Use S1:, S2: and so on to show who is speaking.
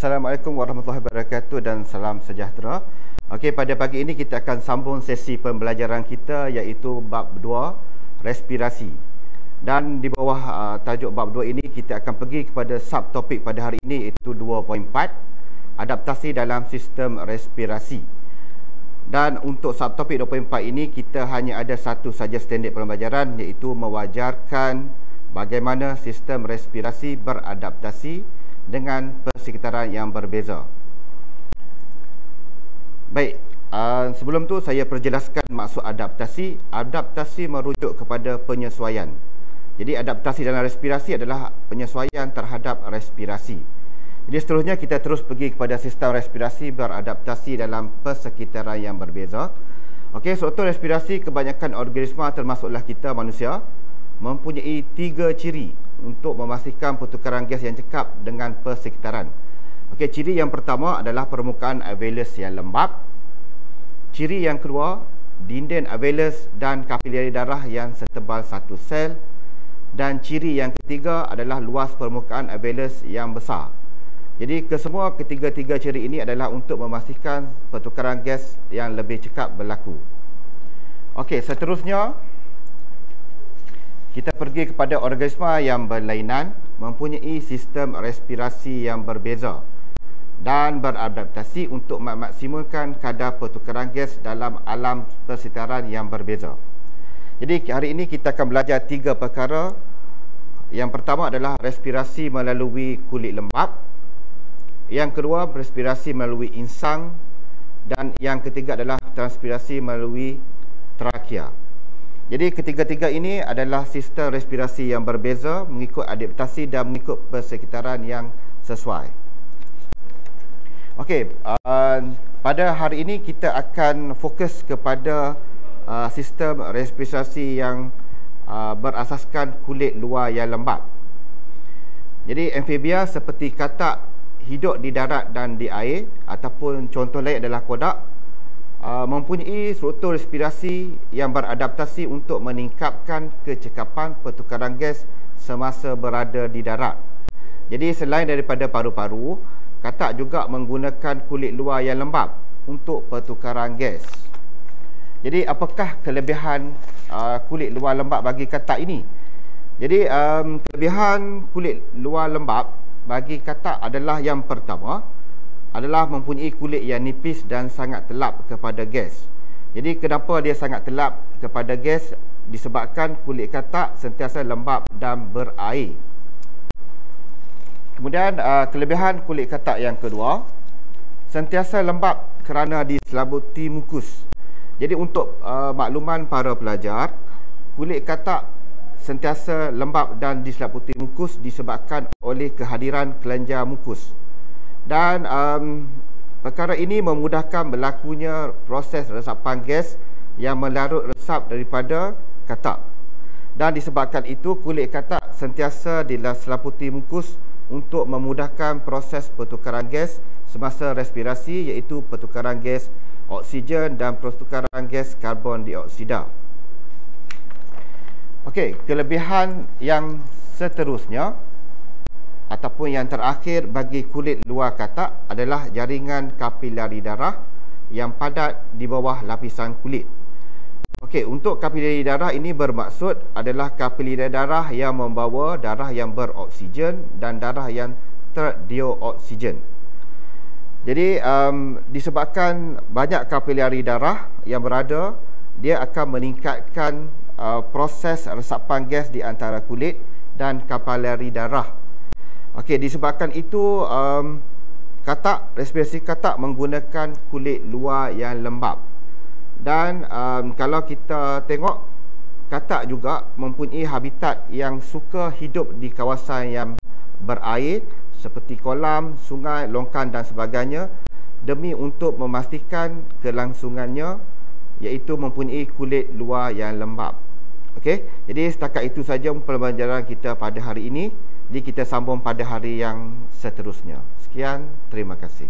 S1: Assalamualaikum warahmatullahi wabarakatuh dan salam sejahtera. Okey, pada pagi ini kita akan sambung sesi pembelajaran kita iaitu bab 2 respirasi. Dan di bawah tajuk bab 2 ini kita akan pergi kepada subtopik pada hari ini iaitu 2.4 adaptasi dalam sistem respirasi. Dan untuk subtopik 2.4 ini kita hanya ada satu saja standard pembelajaran iaitu mewajarkan bagaimana sistem respirasi beradaptasi dengan persekitaran yang berbeza. Baik, sebelum tu saya perjelaskan maksud adaptasi. Adaptasi merujuk kepada penyesuaian. Jadi adaptasi dalam respirasi adalah penyesuaian terhadap respirasi. Jadi seterusnya kita terus pergi kepada sistem respirasi beradaptasi dalam persekitaran yang berbeza. Okey, struktur respirasi kebanyakan organisma termasuklah kita manusia mempunyai 3 ciri untuk memastikan pertukaran gas yang cekap dengan persekitaran. Okey, ciri yang pertama adalah permukaan alveolus yang lembap. Ciri yang kedua, dinding alveolus dan kapilari darah yang setebal satu sel. Dan ciri yang ketiga adalah luas permukaan alveolus yang besar. Jadi kesemua ketiga-tiga ciri ini adalah untuk memastikan pertukaran gas yang lebih cekap berlaku. Okey, seterusnya kita pergi kepada organisma yang berlainan mempunyai sistem respirasi yang berbeza dan beradaptasi untuk memaksimumkan kadar pertukaran gas dalam alam persekitaran yang berbeza. Jadi hari ini kita akan belajar 3 perkara. Yang pertama adalah respirasi melalui kulit lembap. Yang kedua, respirasi melalui insang. Dan yang ketiga adalah transpirasi melalui trakea. Jadi ketiga-tiga ini adalah sistem respirasi yang berbeza mengikut adaptasi dan mengikut persekitaran yang sesuai. Okey, pada hari ini kita akan fokus kepada sistem respirasi yang berasaskan kulit luar yang lembap. Jadi amfibia seperti katak hidup di darat dan di air, ataupun contoh lain adalah kodak, mempunyai struktur respirasi yang beradaptasi untuk meningkatkan kecekapan pertukaran gas semasa berada di darat. Jadi selain daripada paru-paru, katak juga menggunakan kulit luar yang lembap untuk pertukaran gas. Jadi apakah kelebihan kulit luar lembap bagi katak ini? Jadi kelebihan kulit luar lembap bagi katak adalah yang pertama adalah mempunyai kulit yang nipis dan sangat telap kepada gas. Jadi kenapa dia sangat telap kepada gas? Disebabkan kulit katak sentiasa lembap dan berair. Kemudian kelebihan kulit katak yang kedua, sentiasa lembap kerana diselabuti mukus. Jadi untuk makluman para pelajar, kulit katak sentiasa lembap dan diselabuti mukus disebabkan oleh kehadiran kelenjar mukus. Dan perkara ini memudahkan berlakunya proses resapan gas yang melarut resap daripada katak. Dan disebabkan itu kulit katak sentiasa diselabuti mukus untuk memudahkan proses pertukaran gas semasa respirasi, iaitu pertukaran gas oksigen dan pertukaran gas karbon dioksida. Okey, kelebihan yang seterusnya ataupun yang terakhir bagi kulit luar katak adalah jaringan kapilari darah yang padat di bawah lapisan kulit. Okey, untuk kapilari darah ini bermaksud adalah kapilari darah yang membawa darah yang beroksigen dan darah yang terdiok oksigen. Jadi disebabkan banyak kapilari darah yang berada, dia akan meningkatkan proses resapan gas di antara kulit dan kapilari darah. Okey, disebabkan itu respirasi katak menggunakan kulit luar yang lembap. Dan kalau kita tengok, katak juga mempunyai habitat yang suka hidup di kawasan yang berair seperti kolam, sungai, longkang dan sebagainya, demi untuk memastikan kelangsungannya, iaitu mempunyai kulit luar yang lembap. Okey, jadi setakat itu saja pembelajaran kita pada hari ini. Jadi kita sambung pada hari yang seterusnya. Sekian, terima kasih.